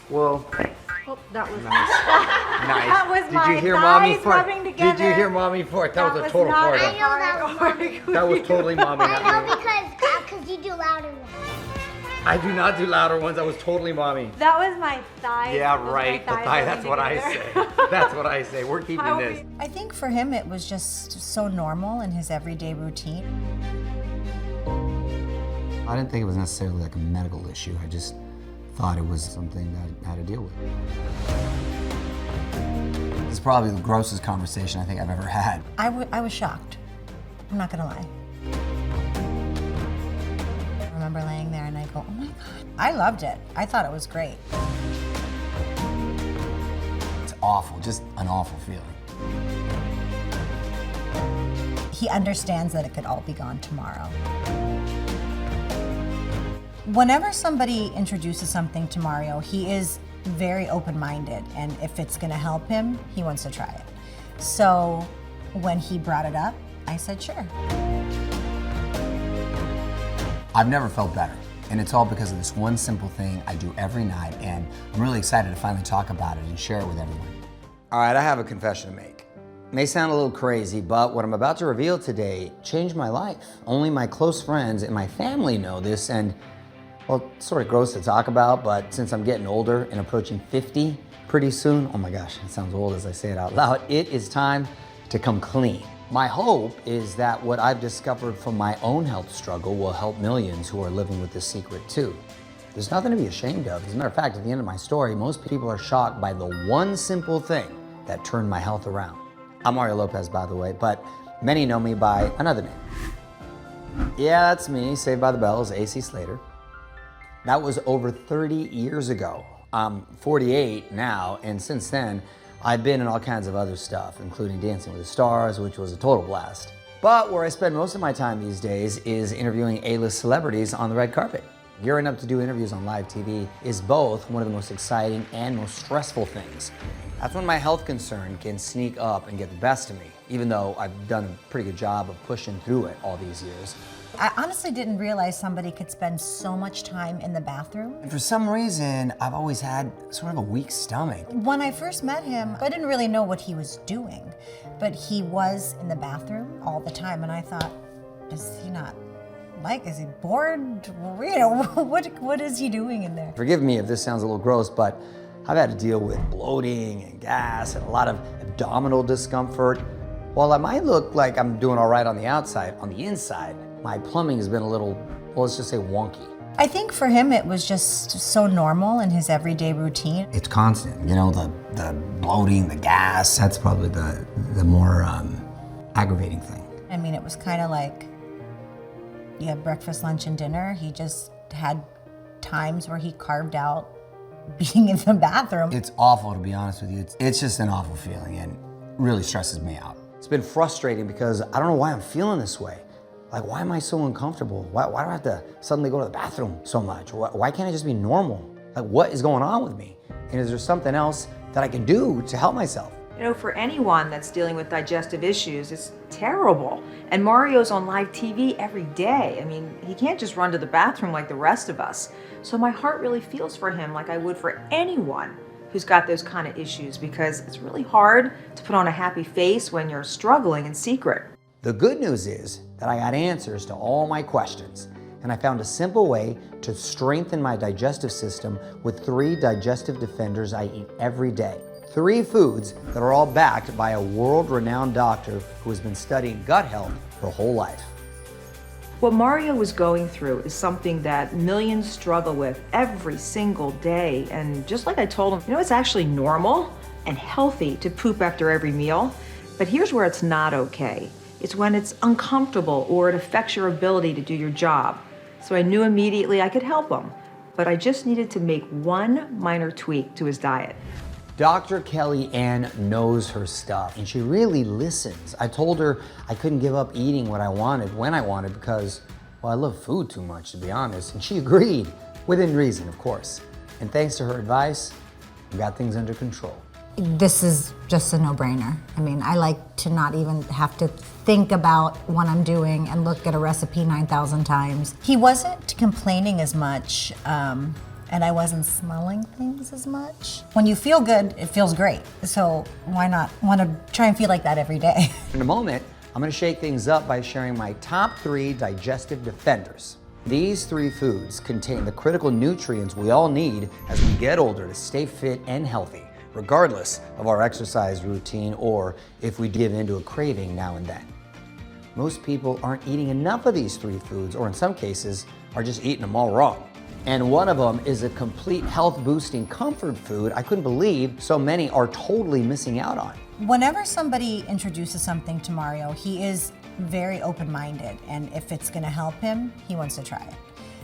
Well, Oh, that was nice. Nice. That was Did my you hear mommy thighs fart? rubbing Did together. you hear mommy fart? That was a total not fart. a I know that was mommy. That was totally mommy. I not know me. because you do louder ones. I do not do louder ones. That was totally mommy. That was my thighs. Yeah, That was my right. The thighs thigh. rubbing That's what I together. say. That's what I say. We're keeping How this. we- I think for him it was just so normal in his everyday routine. I didn't think it was necessarily like a medical issue. I just thought it was something that I had to deal with. It's probably the grossest conversation I think I've ever had. I was shocked. I'm not gonna lie. I remember laying there and I go, oh my God. I loved it. I thought it was great. It's awful, just an awful feeling. He understands that it could all be gone tomorrow. Whenever somebody introduces something to Mario, he is very open-minded, and if it's gonna help him, he wants to try it. So when he brought it up, I said, sure. I've never felt better, and it's all because of this one simple thing I do every night, and I'm really excited to finally talk about it and share it with everyone. All right, I have a confession to make. It may sound a little crazy, but what I'm about to reveal today changed my life. Only my close friends and my family know this, and well, it's sort of gross to talk about, but since I'm getting older and approaching 50 pretty soon, oh my gosh, it sounds old as I say it out loud, it is time to come clean. My hope is that what I've discovered from my own health struggle will help millions who are living with this secret too. There's nothing to be ashamed of. As a matter of fact, at the end of my story, most people are shocked by the one simple thing that turned my health around. I'm Mario Lopez, by the way, but many know me by another name. Yeah, that's me, Saved by the Bell's AC Slater. That was over 30 years ago. I'm 48 now, and since then, I've been in all kinds of other stuff, including Dancing with the Stars, which was a total blast. But where I spend most of my time these days is interviewing A-list celebrities on the red carpet. Gearing up to do interviews on live TV is both one of the most exciting and most stressful things. That's when my health concern can sneak up and get the best of me, even though I've done a pretty good job of pushing through it all these years. I honestly didn't realize somebody could spend so much time in the bathroom. And for some reason, I've always had sort of a weak stomach. When I first met him, I didn't really know what he was doing, but he was in the bathroom all the time, and I thought, is he not is he bored? You know, what is he doing in there? Forgive me if this sounds a little gross, but I've had to deal with bloating and gas and a lot of abdominal discomfort. While I might look like I'm doing all right on the outside, on the inside, my plumbing has been a little, well, let's just say wonky. I think for him it was just so normal in his everyday routine. It's constant, you know, the bloating, the gas, that's probably the more aggravating thing. I mean, it was kind of like you have breakfast, lunch, and dinner. He just had times where he carved out being in the bathroom. It's awful, to be honest with you. It's just an awful feeling and really stresses me out. It's been frustrating because I don't know why I'm feeling this way. Like, why am I so uncomfortable? Why do I have to suddenly go to the bathroom so much? Why can't I just be normal? Like, what is going on with me? And is there something else that I can do to help myself? You know, for anyone that's dealing with digestive issues, it's terrible. And Mario's on live TV every day. I mean, he can't just run to the bathroom like the rest of us. So my heart really feels for him like I would for anyone who's got those kind of issues, because it's really hard to put on a happy face when you're struggling in secret. The good news is that I got answers to all my questions, and I found a simple way to strengthen my digestive system with 3 digestive defenders I eat every day. 3 foods that are all backed by a world-renowned doctor who has been studying gut health her whole life. What Mario was going through is something that millions struggle with every single day. And just like I told him, you know, it's actually normal and healthy to poop after every meal. But here's where it's not okay. It's when it's uncomfortable or it affects your ability to do your job. So I knew immediately I could help him, but I just needed to make one minor tweak to his diet. Dr. Kelly Ann knows her stuff, and she really listens. I told her I couldn't give up eating what I wanted when I wanted because, well, I love food too much, to be honest, and she agreed, within reason, of course. And thanks to her advice, we got things under control. This is just a no-brainer. I mean, I like to not even have to think about what I'm doing and look at a recipe 9,000 times. He wasn't complaining as much and I wasn't smelling things as much. When you feel good, it feels great. So why not want to try and feel like that every day? In a moment, I'm gonna shake things up by sharing my top 3 digestive defenders. These 3 foods contain the critical nutrients we all need as we get older to stay fit and healthy, regardless of our exercise routine or if we give into a craving now and then. Most people aren't eating enough of these 3 foods, or in some cases, are just eating them all wrong. And one of them is a complete health boosting comfort food I couldn't believe so many are totally missing out on. Whenever somebody introduces something to Mario, he is very open-minded, and if it's gonna help him, he wants to try it.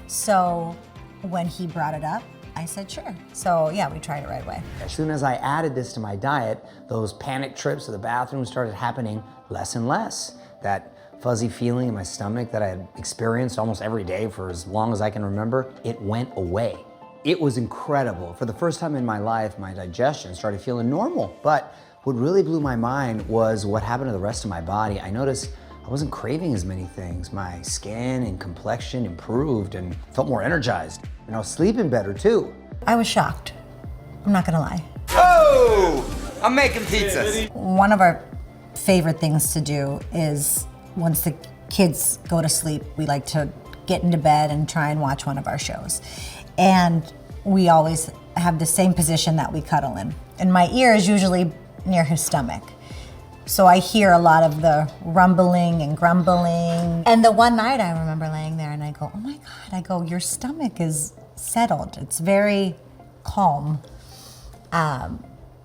So when he brought it up, I said sure. So yeah, we tried it right away. As soon as I added this to my diet, those panic trips to the bathroom started happening less and less. That fuzzy feeling in my stomach that I had experienced almost every day for as long as I can remember, it went away. It was incredible. For the first time in my life, my digestion started feeling normal. But what really blew my mind was what happened to the rest of my body. I noticed I wasn't craving as many things. My skin and complexion improved and felt more energized. And I was sleeping better too. I was shocked. I'm not gonna lie. Oh, I'm making pizzas. One of our favorite things to do is once the kids go to sleep, we like to get into bed and try and watch one of our shows. And we always have the same position that we cuddle in. And my ear is usually near his stomach. So I hear a lot of the rumbling and grumbling. And the one night I remember laying there and I go, oh my God, I go, your stomach is settled. It's very calm.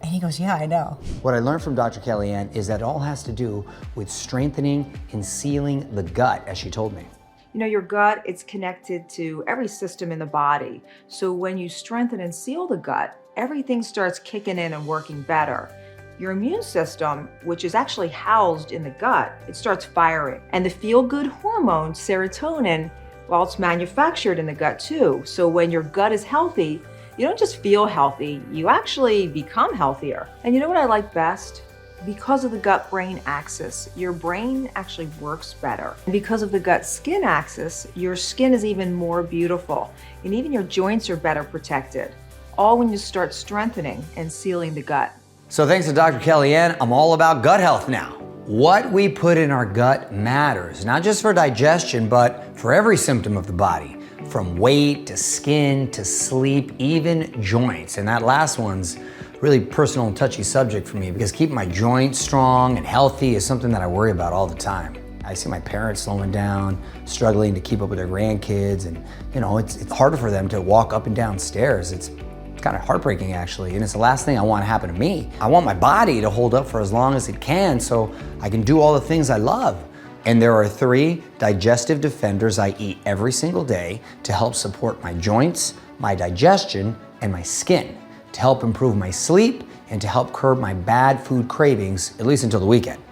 And he goes, yeah, I know. What I learned from Dr. Kellyanne is that it all has to do with strengthening and sealing the gut, as she told me. You know, your gut, it's connected to every system in the body. So when you strengthen and seal the gut, everything starts kicking in and working better. Your immune system, which is actually housed in the gut, it starts firing. And the feel-good hormone, serotonin, well, it's manufactured in the gut too. So when your gut is healthy, you don't just feel healthy, you actually become healthier. And you know what I like best? Because of the gut-brain axis, your brain actually works better. And because of the gut-skin axis, your skin is even more beautiful. And even your joints are better protected. All when you start strengthening and sealing the gut. So thanks to Dr. Kellyanne, I'm all about gut health now. What we put in our gut matters, not just for digestion, but for every symptom of the body. From weight to skin to sleep, even joints. And that last one's really personal and touchy subject for me because keeping my joints strong and healthy is something that I worry about all the time. I see my parents slowing down, struggling to keep up with their grandkids, and you know, it's harder for them to walk up and down stairs. It's kind of heartbreaking actually, and it's the last thing I want to happen to me. I want my body to hold up for as long as it can so I can do all the things I love. And there are 3 digestive defenders I eat every single day to help support my joints, my digestion, and my skin, to help improve my sleep and to help curb my bad food cravings, at least until the weekend.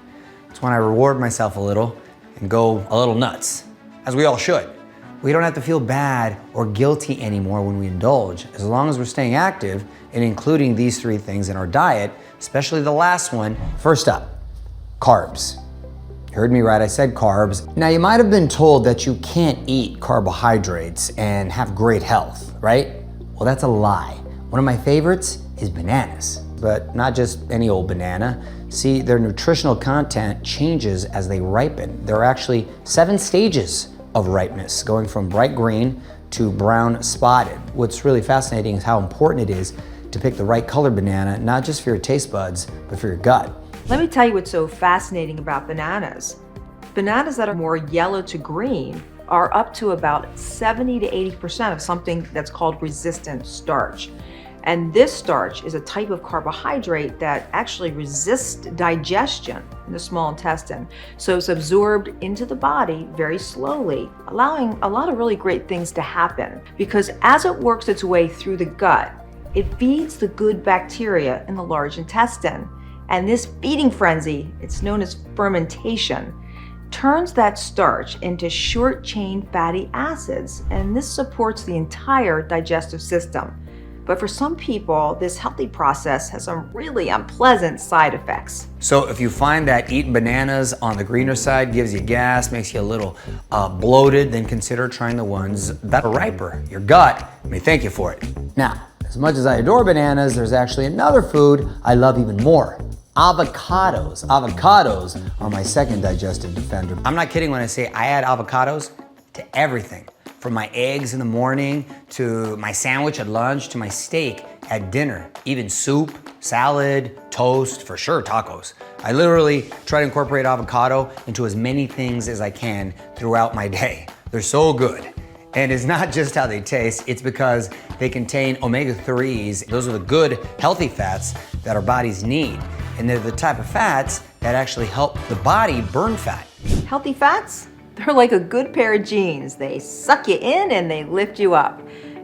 It's when I reward myself a little and go a little nuts, as we all should. We don't have to feel bad or guilty anymore when we indulge, as long as we're staying active and including these 3 things in our diet, especially the last one. First up, carbs. You heard me right, I said carbs. Now you might have been told that you can't eat carbohydrates and have great health, right? Well, that's a lie. One of my favorites is bananas, but not just any old banana. See, their nutritional content changes as they ripen. There are actually 7 stages of ripeness, going from bright green to brown spotted. What's really fascinating is how important it is to pick the right color banana, not just for your taste buds, but for your gut. Let me tell you what's so fascinating about bananas. Bananas that are more yellow to green are up to about 70 to 80% of something that's called resistant starch. And this starch is a type of carbohydrate that actually resists digestion in the small intestine. So it's absorbed into the body very slowly, allowing a lot of really great things to happen. Because as it works its way through the gut, it feeds the good bacteria in the large intestine. And this feeding frenzy, it's known as fermentation, turns that starch into short-chain fatty acids, and this supports the entire digestive system. But for some people, this healthy process has some really unpleasant side effects. So if you find that eating bananas on the greener side gives you gas, makes you a little bloated, then consider trying the ones that are riper. Your gut may thank you for it. Now, as much as I adore bananas, there's actually another food I love even more. Avocados. Avocados are my second digestive defender. I'm not kidding when I say I add avocados to everything. From my eggs in the morning, to my sandwich at lunch, to my steak at dinner, even soup, salad, toast, for sure tacos. I literally try to incorporate avocado into as many things as I can throughout my day. They're so good. And it's not just how they taste, it's because they contain omega-3s. Those are the good, healthy fats that our bodies need. And they're the type of fats that actually help the body burn fat. Healthy fats? They're like a good pair of jeans. They suck you in and they lift you up.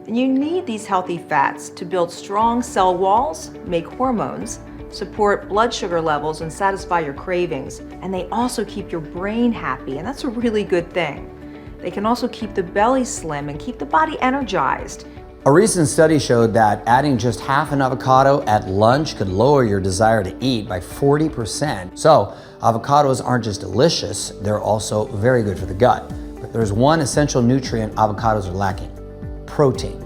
And you need these healthy fats to build strong cell walls, make hormones, support blood sugar levels, and satisfy your cravings. And they also keep your brain happy, and that's a really good thing. They can also keep the belly slim and keep the body energized. A recent study showed that adding just half an avocado at lunch could lower your desire to eat by 40%. So avocados aren't just delicious, they're also very good for the gut. But there's one essential nutrient avocados are lacking: protein.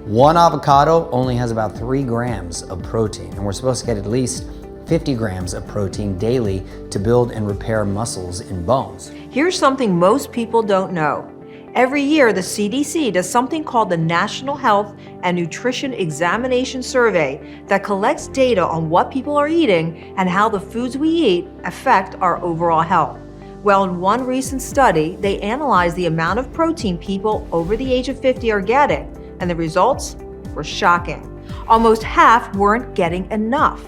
One avocado only has about 3 grams of protein, and we're supposed to get at least 50 grams of protein daily to build and repair muscles and bones. Here's something most people don't know. Every year, the CDC does something called the National Health and Nutrition Examination Survey that collects data on what people are eating and how the foods we eat affect our overall health. Well, in one recent study, they analyzed the amount of protein people over the age of 50 are getting, and the results were shocking. Almost half weren't getting enough.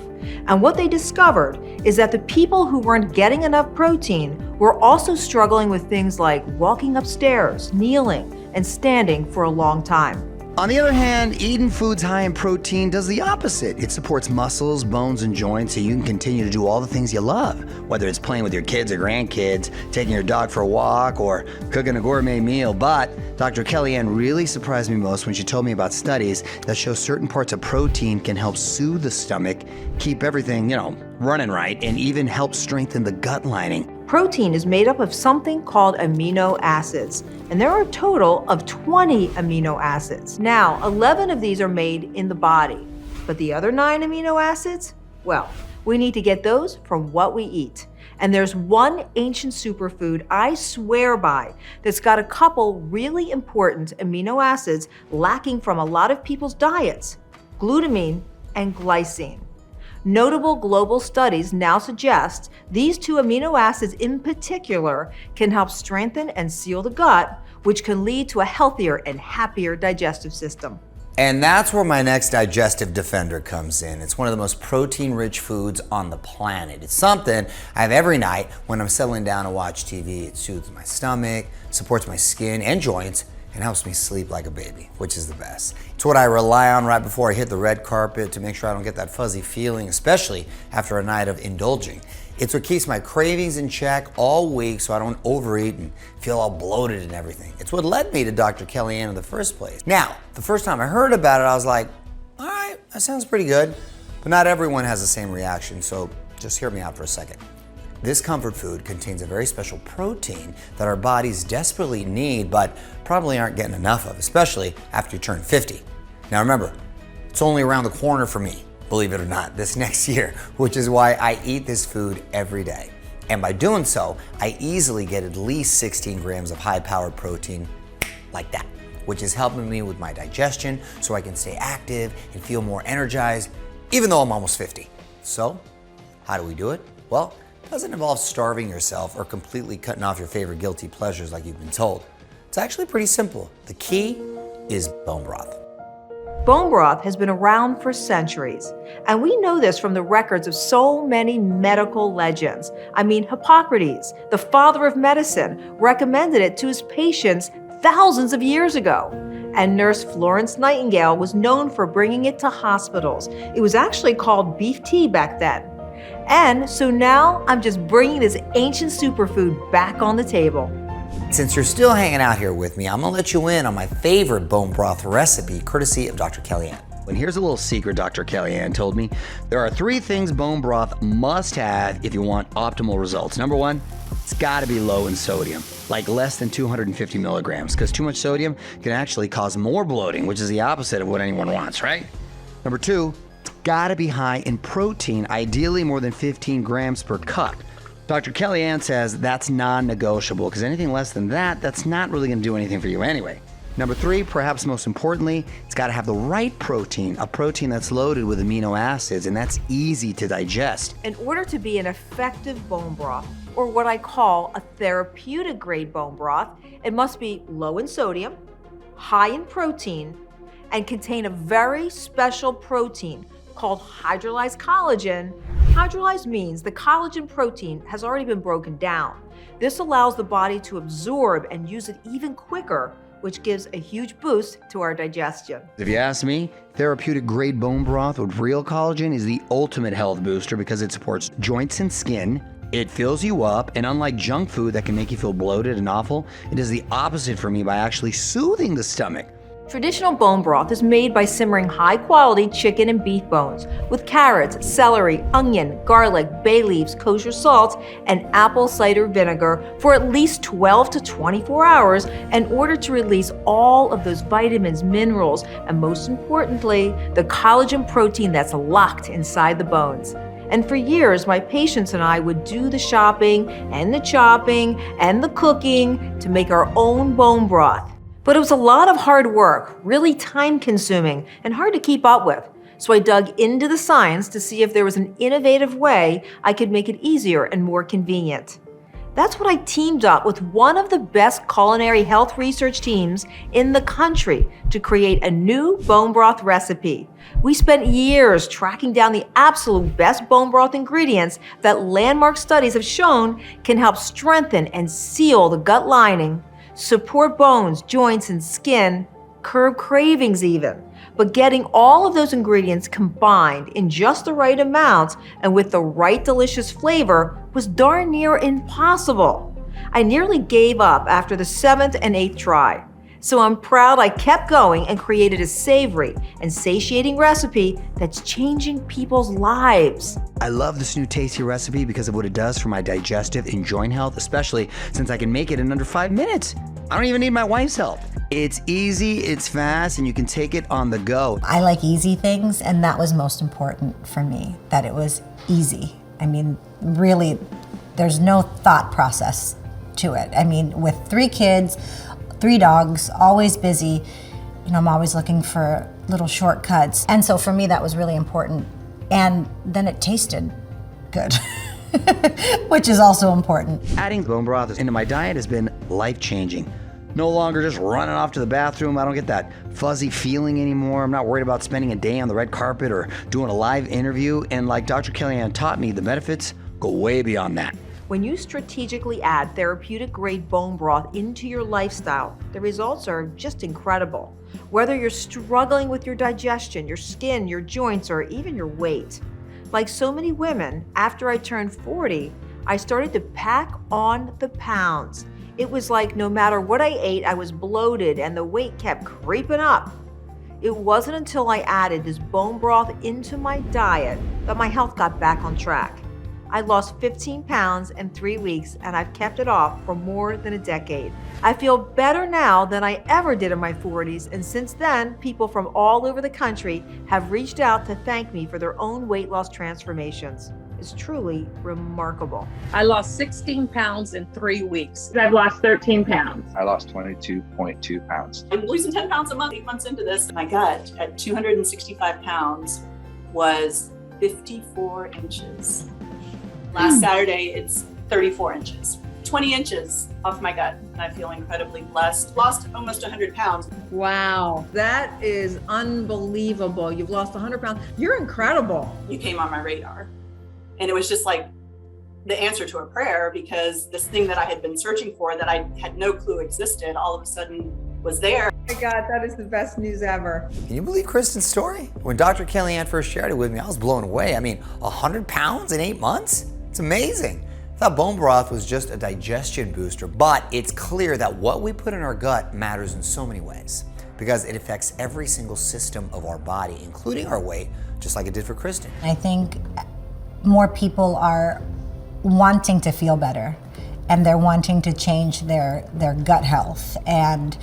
And what they discovered is that the people who weren't getting enough protein were also struggling with things like walking upstairs, kneeling, and standing for a long time. On the other hand, eating foods high in protein does the opposite. It supports muscles, bones, and joints so you can continue to do all the things you love, whether it's playing with your kids or grandkids, taking your dog for a walk, or cooking a gourmet meal. But Dr. Kellyanne really surprised me most when she told me about studies that show certain parts of protein can help soothe the stomach, keep everything, running right, and even help strengthen the gut lining. Protein is made up of something called amino acids, and there are a total of 20 amino acids. Now, 11 of these are made in the body, but the other 9 amino acids, well, we need to get those from what we eat. And there's one ancient superfood I swear by that's got a couple really important amino acids lacking from a lot of people's diets: glutamine and glycine. Notable global studies now suggest these 2 amino acids in particular can help strengthen and seal the gut, which can lead to a healthier and happier digestive system. And that's where my next digestive defender comes in. It's one of the most protein-rich foods on the planet. It's something I have every night when I'm settling down to watch TV. It soothes my stomach, supports my skin and joints, and helps me sleep like a baby, which is the best. It's what I rely on right before I hit the red carpet to make sure I don't get that fuzzy feeling, especially after a night of indulging. It's what keeps my cravings in check all week so I don't overeat and feel all bloated and everything. It's what led me to Dr. Kellyanne in the first place. Now, the first time I heard about it, I was like, all right, that sounds pretty good. But not everyone has the same reaction, so just hear me out for a second. This comfort food contains a very special protein that our bodies desperately need, but probably aren't getting enough of, especially after you turn 50. Now remember, it's only around the corner for me, believe it or not, this next year, which is why I eat this food every day. And by doing so, I easily get at least 16 grams of high-powered protein like that, which is helping me with my digestion so I can stay active and feel more energized, even though I'm almost 50. So, how do we do it? Well, it doesn't involve starving yourself or completely cutting off your favorite guilty pleasures like you've been told. It's actually pretty simple. The key is bone broth. Bone broth has been around for centuries, and we know this from the records of so many medical legends. I mean, Hippocrates, the father of medicine, recommended it to his patients thousands of years ago. And Nurse Florence Nightingale was known for bringing it to hospitals. It was actually called beef tea back then. And so now I'm just bringing this ancient superfood back on the table. Since you're still hanging out here with me, I'm gonna let you in on my favorite bone broth recipe, courtesy of Dr. Kellyanne. And here's a little secret Dr. Kellyanne told me. There are 3 things bone broth must have if you want optimal results. Number 1, it's gotta be low in sodium, like less than 250 milligrams, because too much sodium can actually cause more bloating, which is the opposite of what anyone wants, right? Number 2, it's gotta be high in protein, ideally more than 15 grams per cup. Dr. Kellyanne says that's non-negotiable, because anything less than that, that's not really gonna do anything for you anyway. Number 3, perhaps most importantly, it's gotta have the right protein, a protein that's loaded with amino acids, and that's easy to digest. In order to be an effective bone broth, or what I call a therapeutic grade bone broth, it must be low in sodium, high in protein, and contain a very special protein called hydrolyzed collagen. Hydrolyzed means the collagen protein has already been broken down. This allows the body to absorb and use it even quicker, which gives a huge boost to our digestion. If you ask me, therapeutic grade bone broth with real collagen is the ultimate health booster because it supports joints and skin, it fills you up, and unlike junk food that can make you feel bloated and awful, it does the opposite for me by actually soothing the stomach. Traditional bone broth is made by simmering high-quality chicken and beef bones with carrots, celery, onion, garlic, bay leaves, kosher salt, and apple cider vinegar for at least 12 to 24 hours in order to release all of those vitamins, minerals, and most importantly, the collagen protein that's locked inside the bones. And for years, my patients and I would do the shopping and the chopping and the cooking to make our own bone broth. But it was a lot of hard work, really time-consuming, and hard to keep up with. So I dug into the science to see if there was an innovative way I could make it easier and more convenient. That's when I teamed up with one of the best culinary health research teams in the country to create a new bone broth recipe. We spent years tracking down the absolute best bone broth ingredients that landmark studies have shown can help strengthen and seal the gut lining, support bones, joints, and skin, curb cravings even. But getting all of those ingredients combined in just the right amounts and with the right delicious flavor was darn near impossible. I nearly gave up after the 7th and 8th try. So I'm proud I kept going and created a savory and satiating recipe that's changing people's lives. I love this new tasty recipe because of what it does for my digestive and joint health, especially since I can make it in under 5 minutes. I don't even need my wife's help. It's easy, it's fast, and you can take it on the go. I like easy things, and that was most important for me, that it was easy. I mean, really, there's no thought process to it. I mean, with 3 kids, 3 dogs, always busy, you know, I'm always looking for little shortcuts. And so for me, that was really important. And then it tasted good, which is also important. Adding bone broth into my diet has been life-changing. No longer just running off to the bathroom. I don't get that fuzzy feeling anymore. I'm not worried about spending a day on the red carpet or doing a live interview. And like Dr. Kellyanne taught me, the benefits go way beyond that. When you strategically add therapeutic grade bone broth into your lifestyle, the results are just incredible. Whether you're struggling with your digestion, your skin, your joints, or even your weight. Like so many women, after I turned 40, I started to pack on the pounds. It was like no matter what I ate, I was bloated and the weight kept creeping up. It wasn't until I added this bone broth into my diet that my health got back on track. I lost 15 pounds in 3 weeks and I've kept it off for more than a decade. I feel better now than I ever did in my 40s, and since then, people from all over the country have reached out to thank me for their own weight loss transformations. It's truly remarkable. I lost 16 pounds in 3 weeks. I've lost 13 pounds. I lost 22.2 pounds. I'm losing 10 pounds a month, 8 months into this. My gut at 265 pounds was 54 inches. Last Saturday, it's 34 inches. 20 inches off my gut. I feel incredibly blessed. Lost almost 100 pounds. Wow, that is unbelievable. You've lost 100 pounds. You're incredible. You came on my radar. And it was just like the answer to a prayer, because this thing that I had been searching for that I had no clue existed all of a sudden was there. Oh my God, that is the best news ever. Can you believe Kristen's story? When Dr. Kellyanne first shared it with me, I was blown away. I mean, 100 pounds in 8 months? It's amazing. I thought bone broth was just a digestion booster, but it's clear that what we put in our gut matters in so many ways. because it affects every single system of our body, including our weight, just like it did for Kristen. I think more people are wanting to feel better, and they're wanting to change their gut health and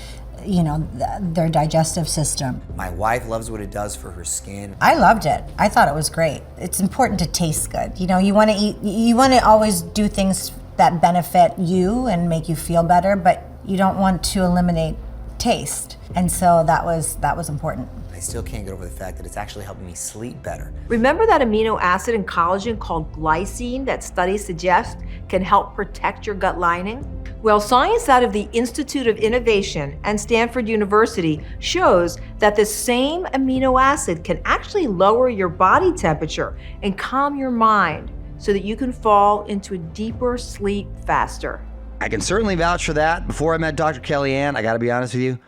their digestive system. My wife loves what it does for her skin. I loved it. I thought it was great. It's important to taste good. You want to eat, you want to always do things that benefit you and make you feel better, but you don't want to eliminate taste. And so that was important. I still can't get over the fact that it's actually helping me sleep better. Remember that amino acid in collagen called glycine that studies suggest can help protect your gut lining? Well, science out of the Institute of Innovation and Stanford University shows that the same amino acid can actually lower your body temperature and calm your mind so that you can fall into a deeper sleep faster. I can certainly vouch for that. Before I met Dr. Kellyanne, I gotta be honest with you,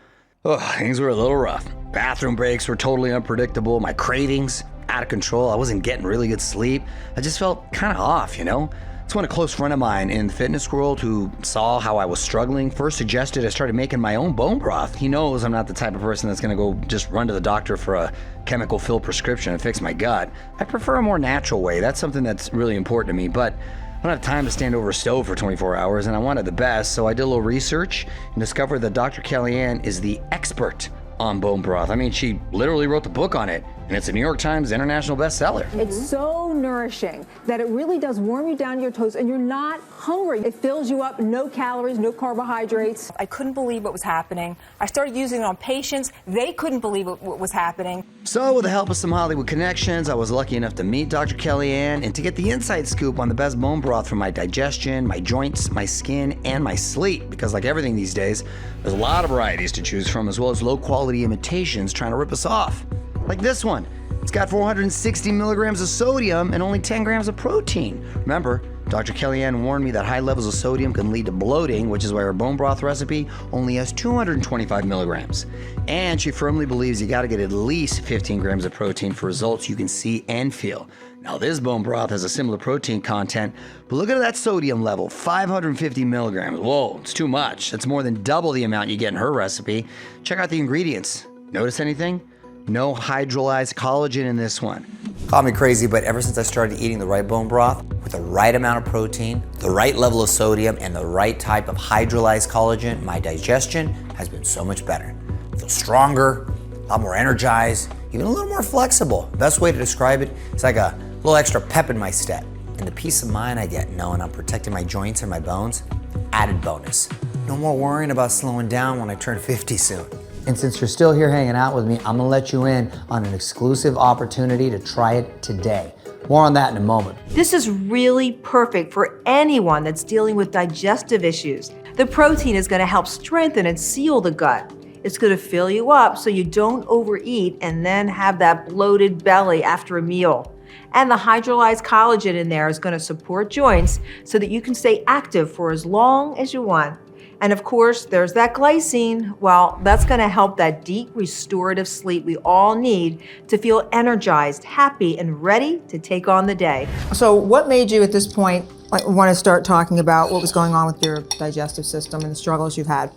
things were a little rough. Bathroom breaks were totally unpredictable. My cravings, out of control. I wasn't getting really good sleep. I just felt kind of off, It's when a close friend of mine in the fitness world who saw how I was struggling first suggested I started making my own bone broth. He knows I'm not the type of person that's gonna go just run to the doctor for a chemical-filled prescription and fix my gut. I prefer a more natural way. That's something that's really important to me, but I don't have time to stand over a stove for 24 hours, and I wanted the best, so I did a little research and discovered that Dr. Kellyanne is the expert on bone broth. I mean, she literally wrote the book on it, and it's a New York Times international bestseller. It's so nourishing that it really does warm you down to your toes, and you're not hungry. It fills you up, no calories, no carbohydrates. I couldn't believe what was happening. I started using it on patients. They couldn't believe what was happening. So with the help of some Hollywood connections, I was lucky enough to meet Dr. Kellyanne and to get the inside scoop on the best bone broth for my digestion, my joints, my skin, and my sleep. Because like everything these days, there's a lot of varieties to choose from, as well as low-quality imitations trying to rip us off. Like this one. It's got 460 milligrams of sodium and only 10 grams of protein. Remember, Dr. Kellyanne warned me that high levels of sodium can lead to bloating, which is why her bone broth recipe only has 225 milligrams. And she firmly believes you gotta get at least 15 grams of protein for results you can see and feel. Now this bone broth has a similar protein content, but look at that sodium level, 550 milligrams. Whoa, it's too much. That's more than double the amount you get in her recipe. Check out the ingredients. Notice anything? No hydrolyzed collagen in this one. Call me crazy, but ever since I started eating the right bone broth with the right amount of protein, the right level of sodium, and the right type of hydrolyzed collagen, my digestion has been so much better. I feel stronger, a lot more energized, even a little more flexible. Best way to describe it, it's like a little extra pep in my step. And the peace of mind I get knowing I'm protecting my joints and my bones, added bonus. No more worrying about slowing down when I turn 50 soon. And since you're still here hanging out with me, I'm gonna let you in on an exclusive opportunity to try it today. More on that in a moment. This is really perfect for anyone that's dealing with digestive issues. The protein is going to help strengthen and seal the gut. It's going to fill you up so you don't overeat and then have that bloated belly after a meal. And the hydrolyzed collagen in there is going to support joints so that you can stay active for as long as you want. And of course, there's that glycine. Well, that's gonna help that deep restorative sleep we all need to feel energized, happy, and ready to take on the day. So what made you at this point want to start talking about what was going on with your digestive system and the struggles you've had?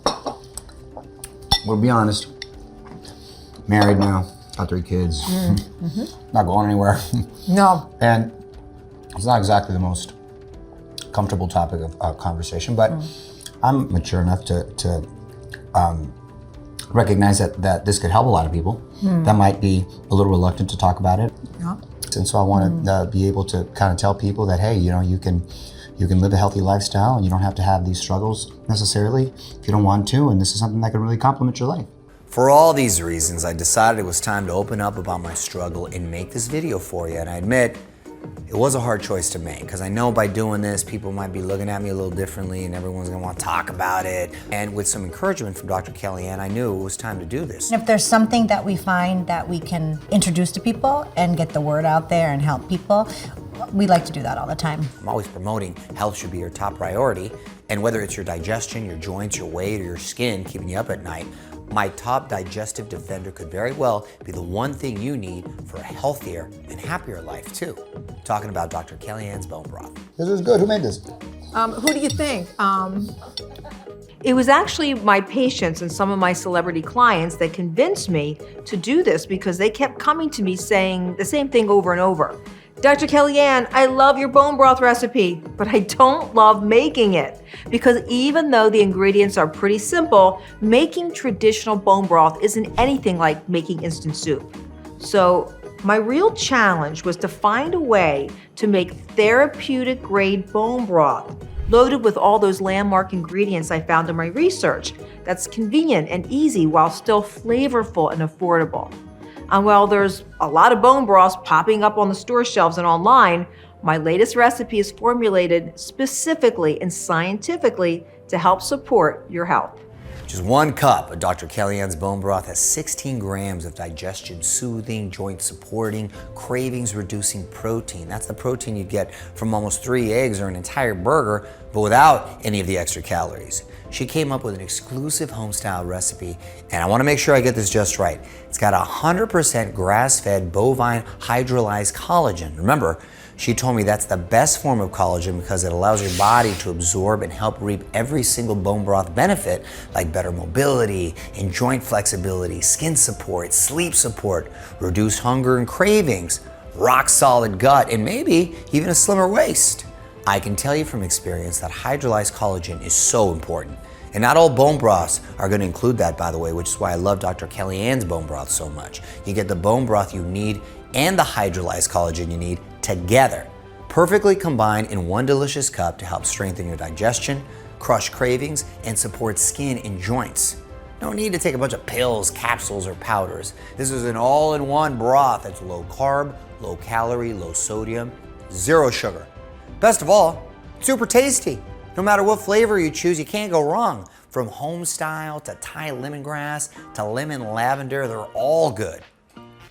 We'll be honest, married now, got 3 kids, not going anywhere. No. And it's not exactly the most comfortable topic of conversation, but I'm mature enough to recognize that this could help a lot of people that might be a little reluctant to talk about it. Yeah. And so I want to be able to kind of tell people that, hey, you can live a healthy lifestyle and you don't have to have these struggles necessarily if you don't want to, and this is something that can really complement your life. For all these reasons, I decided it was time to open up about my struggle and make this video for you. And I admit, it was a hard choice to make, because I know by doing this, people might be looking at me a little differently and everyone's gonna want to talk about it. And with some encouragement from Dr. Kellyanne, I knew it was time to do this. If there's something that we find that we can introduce to people and get the word out there and help people, we like to do that all the time. I'm always promoting health should be your top priority. And whether it's your digestion, your joints, your weight, or your skin keeping you up at night, my top digestive defender could very well be the one thing you need for a healthier and happier life too. Talking about Dr. Kellyanne's bone broth. This is good. Who made this? Who do you think? It was actually my patients and some of my celebrity clients that convinced me to do this because they kept coming to me saying the same thing over and over. Dr. Kellyanne, I love your bone broth recipe, but I don't love making it. Because even though the ingredients are pretty simple, making traditional bone broth isn't anything like making instant soup. So my real challenge was to find a way to make therapeutic grade bone broth loaded with all those landmark ingredients I found in my research that's convenient and easy while still flavorful and affordable. And while there's a lot of bone broths popping up on the store shelves and online, my latest recipe is formulated specifically and scientifically to help support your health. Just 1 cup of Dr. Kellyanne's bone broth has 16 grams of digestion soothing, joint supporting, cravings reducing protein. That's the protein you get from almost 3 eggs or an entire burger, but without any of the extra calories. She came up with an exclusive home-style recipe, and I want to make sure I get this just right. It's got 100% grass-fed bovine hydrolyzed collagen. Remember, she told me that's the best form of collagen because it allows your body to absorb and help reap every single bone broth benefit, like better mobility and joint flexibility, skin support, sleep support, reduced hunger and cravings, rock-solid gut, and maybe even a slimmer waist. I can tell you from experience that hydrolyzed collagen is so important. And not all bone broths are going to include that, by the way, which is why I love Dr. Kellyanne's bone broth so much. You get the bone broth you need and the hydrolyzed collagen you need together, perfectly combined in one delicious cup to help strengthen your digestion, crush cravings, and support skin and joints. No need to take a bunch of pills, capsules, or powders. This is an all-in-one broth that's low carb, low calorie, low sodium, 0 sugar. Best of all, super tasty. No matter what flavor you choose, you can't go wrong. From home style to Thai lemongrass to lemon lavender, they're all good.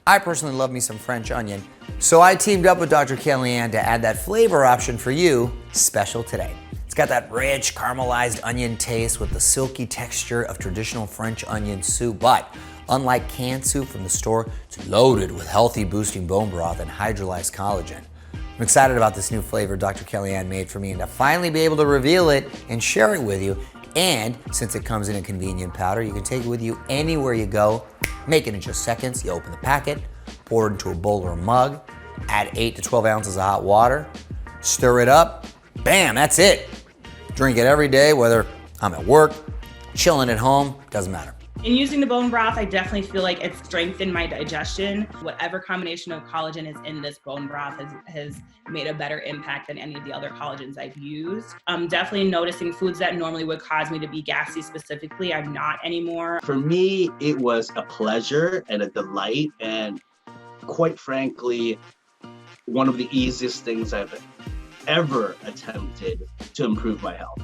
I personally love me some French onion, so I teamed up with Dr. Kellyanne to add that flavor option for you, special today. It's got that rich caramelized onion taste with the silky texture of traditional French onion soup, but unlike canned soup from the store, it's loaded with healthy boosting bone broth and hydrolyzed collagen. I'm excited about this new flavor Dr. Kellyanne made for me and to finally be able to reveal it and share it with you. And since it comes in a convenient powder, you can take it with you anywhere you go. Make it in just seconds. You open the packet, pour it into a bowl or a mug, add 8 to 12 ounces of hot water, stir it up, bam, that's it. Drink it every day, whether I'm at work, chilling at home, doesn't matter. In using the bone broth, I definitely feel like it's strengthened my digestion. Whatever combination of collagen is in this bone broth has made a better impact than any of the other collagens I've used. I'm definitely noticing foods that normally would cause me to be gassy specifically, I'm not anymore. For me, it was a pleasure and a delight, and quite frankly, one of the easiest things I've ever attempted to improve my health.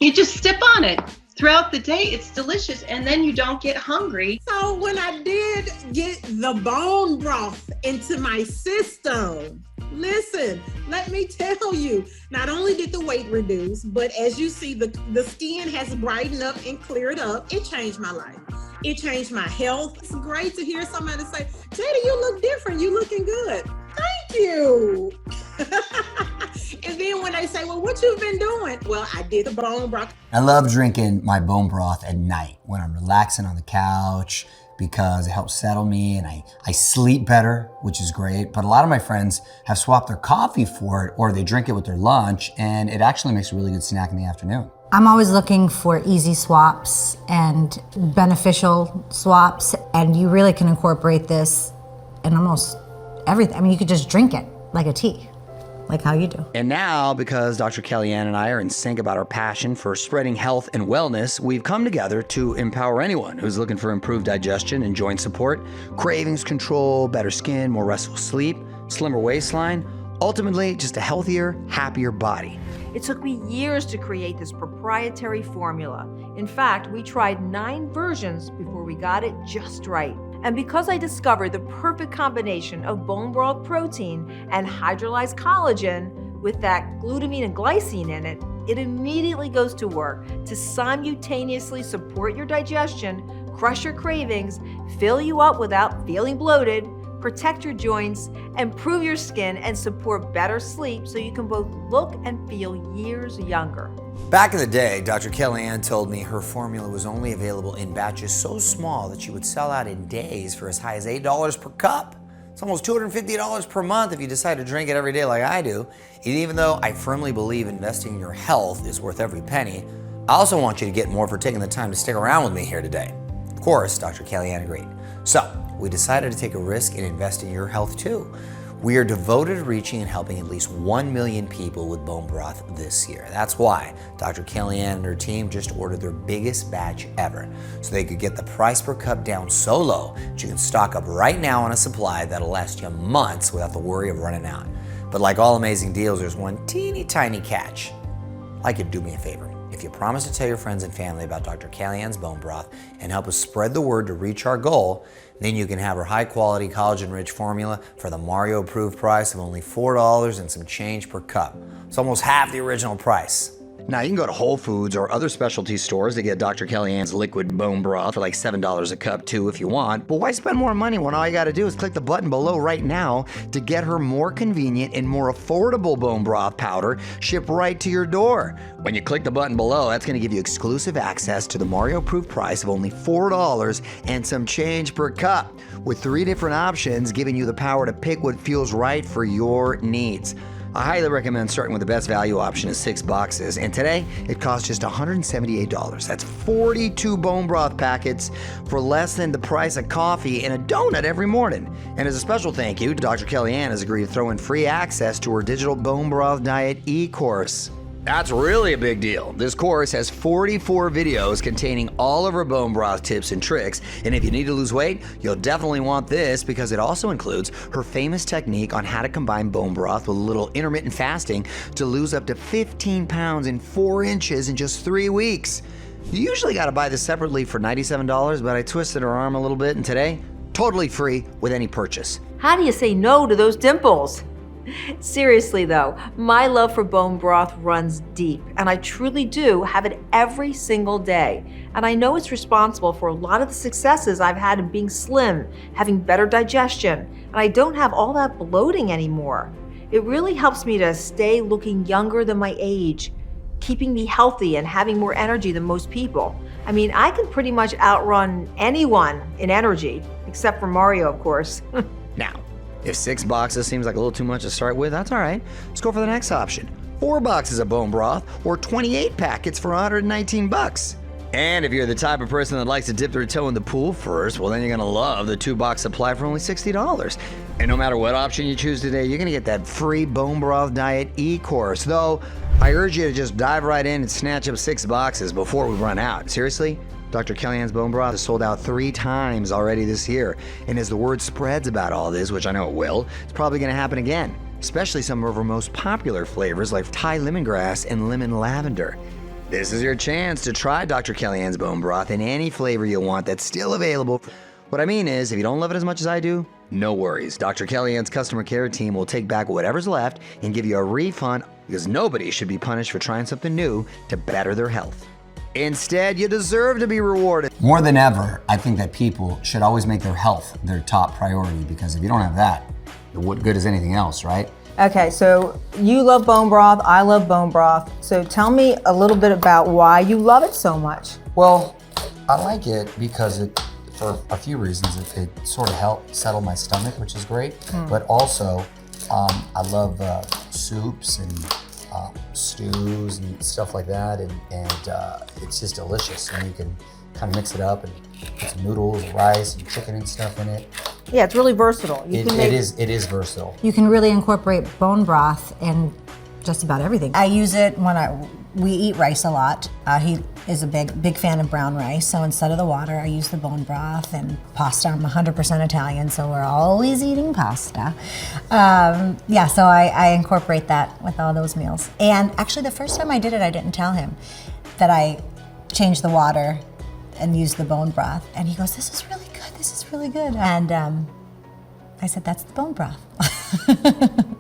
You just sip on it. Throughout the day, it's delicious, and then you don't get hungry. So when I did get the bone broth into my system, listen, let me tell you, not only did the weight reduce, but as you see, the skin has brightened up and cleared up. It changed my life. It changed my health. It's great to hear somebody say, Jada, you look different. You looking good. Thank you. And then when they say, well, what you've been doing? Well, I did the bone broth. I love drinking my bone broth at night when I'm relaxing on the couch because it helps settle me and I sleep better, which is great. But a lot of my friends have swapped their coffee for it or they drink it with their lunch, and it actually makes a really good snack in the afternoon. I'm always looking for easy swaps and beneficial swaps, and you really can incorporate this in almost everything. I mean, you could just drink it like a tea, like how you do. And now, because Dr. Kellyanne and I are in sync about our passion for spreading health and wellness, we've come together to empower anyone who's looking for improved digestion and joint support, cravings control, better skin, more restful sleep, slimmer waistline, ultimately just a healthier, happier body. It took me years to create this proprietary formula. In fact, we tried 9 versions before we got it just right. And because I discovered the perfect combination of bone broth protein and hydrolyzed collagen with that glutamine and glycine in it, it immediately goes to work to simultaneously support your digestion, crush your cravings, fill you up without feeling bloated, protect your joints, improve your skin, and support better sleep so you can both look and feel years younger. Back in the day, Dr. Kellyanne told me her formula was only available in batches so small that she would sell out in days for as high as $8 per cup. It's almost $250 per month if you decide to drink it every day like I do. And even though I firmly believe investing in your health is worth every penny, I also want you to get more for taking the time to stick around with me here today. Of course, Dr. Kellyanne agreed. So, we decided to take a risk and invest in your health too. We are devoted to reaching and helping at least 1 million people with bone broth this year. That's why Dr. Kellyanne and her team just ordered their biggest batch ever, so they could get the price per cup down so low that you can stock up right now on a supply that'll last you months without the worry of running out. But like all amazing deals, there's one teeny tiny catch. I'd like you to do me a favor. If you promise to tell your friends and family about Dr. Kellyanne's bone broth and help us spread the word to reach our goal, then you can have her high-quality collagen-rich formula for the Mario-approved price of only $4 and some change per cup. It's almost half the original price. Now, you can go to Whole Foods or other specialty stores to get Dr. Kellyanne's liquid bone broth for like $7 a cup too if you want. But why spend more money when all you gotta do is click the button below right now to get her more convenient and more affordable bone broth powder shipped right to your door? When you click the button below, that's gonna give you exclusive access to the Mario-approved price of only $4 and some change per cup, with 3 different options giving you the power to pick what feels right for your needs. I highly recommend starting with the best value option of 6 boxes, and today it costs just $178. That's 42 bone broth packets for less than the price of coffee and a donut every morning. And as a special thank you, Dr. Kellyanne has agreed to throw in free access to her digital bone broth diet e-course. That's really a big deal. This course has 44 videos containing all of her bone broth tips and tricks, and if you need to lose weight, you'll definitely want this because it also includes her famous technique on how to combine bone broth with a little intermittent fasting to lose up to 15 pounds and 4 inches in just 3 weeks. You usually gotta buy this separately for $97, but I twisted her arm a little bit, and today, totally free with any purchase. How do you say no to those dimples? Seriously though, my love for bone broth runs deep, and I truly do have it every single day. And I know it's responsible for a lot of the successes I've had in being slim, having better digestion, and I don't have all that bloating anymore. It really helps me to stay looking younger than my age, keeping me healthy and having more energy than most people. I mean, I can pretty much outrun anyone in energy, except for Mario, of course. Now, if 6 boxes seems like a little too much to start with, that's all right. Let's go for the next option. 4 boxes of bone broth or 28 packets for $119. And if you're the type of person that likes to dip their toe in the pool first, well then you're gonna love the 2-box supply for only $60. And no matter what option you choose today, you're gonna get that free bone broth diet e-course. Though, I urge you to just dive right in and snatch up 6 boxes before we run out. Seriously? Dr. Kellyanne's bone broth has sold out 3 times already this year. And as the word spreads about all this, which I know it will, it's probably gonna happen again. Especially some of her most popular flavors like Thai lemongrass and lemon lavender. This is your chance to try Dr. Kellyanne's bone broth in any flavor you want that's still available. What I mean is, if you don't love it as much as I do, no worries. Dr. Kellyanne's customer care team will take back whatever's left and give you a refund because nobody should be punished for trying something new to better their health. Instead, you deserve to be rewarded. More than ever, I think that people should always make their health their top priority, because if you don't have that, what good is anything else, right? Okay, so you love bone broth, I love bone broth. So tell me a little bit about why you love it so much. Well, I like it because for a few reasons, it sort of helps settle my stomach, which is great. But also, I love soups and stews and stuff like that, and it's just delicious. And you can kind of mix it up and put some noodles, rice, and chicken and stuff in it. Yeah, it's really versatile. It is versatile. You can really incorporate bone broth in just about everything. I use it when we eat rice a lot. He is a big fan of brown rice, so instead of the water, I use the bone broth. And pasta, I'm 100% Italian, so we're always eating pasta. So I incorporate that with all those meals. And actually, the first time I did it, I didn't tell him that I changed the water and used the bone broth. And he goes, "This is really good, this is really good." And I said, "That's the bone broth."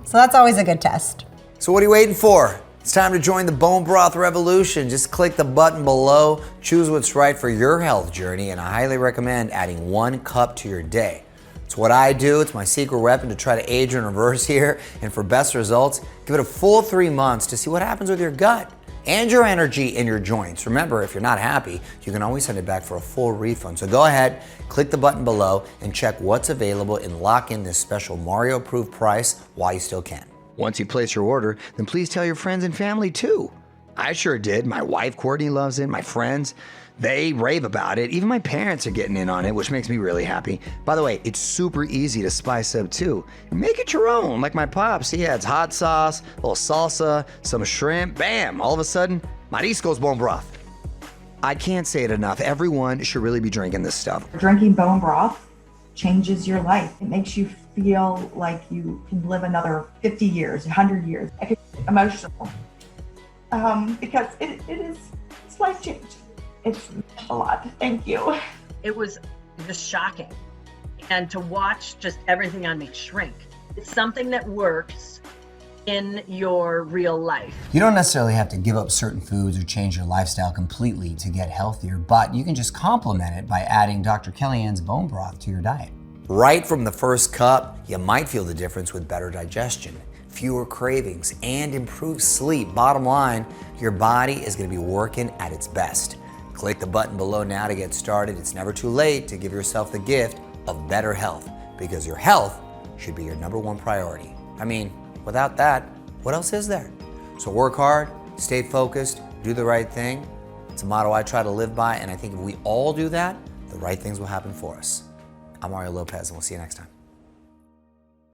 So that's always a good test. So what are you waiting for? It's time to join the bone broth revolution. Just click the button below, choose what's right for your health journey, and I highly recommend adding 1 cup to your day. It's what I do. It's my secret weapon to try to age and reverse here. And for best results, give it a full 3 months to see what happens with your gut and your energy in your joints. Remember, if you're not happy, you can always send it back for a full refund. So go ahead, click the button below, and check what's available and lock in this special Mario-approved price while you still can. Once you place your order, then please tell your friends and family too. I sure did. My wife, Courtney, loves it. My friends, they rave about it. Even my parents are getting in on it, which makes me really happy. By the way, it's super easy to spice up too. Make it your own, like my pops. He adds hot sauce, a little salsa, some shrimp. Bam! All of a sudden, Marisco's bone broth. I can't say it enough. Everyone should really be drinking this stuff. Drinking bone broth changes your life. It makes you feel like you can live another 50 years, 100 years. I get emotional because it's life-changing. It's a lot. Thank you. It was just shocking. And to watch just everything on me shrink. It's something that works in your real life. You don't necessarily have to give up certain foods or change your lifestyle completely to get healthier, but you can just complement it by adding Dr. Kellyanne's bone broth to your diet. Right from the first cup, you might feel the difference with better digestion, fewer cravings, and improved sleep. Bottom line, your body is going to be working at its best. Click the button below now to get started. It's never too late to give yourself the gift of better health, because your health should be your #1 priority. I mean, without that, what else is there? So work hard, stay focused, do the right thing. It's a motto I try to live by, and I think if we all do that, the right things will happen for us. I'm Mario Lopez, and we'll see you next time.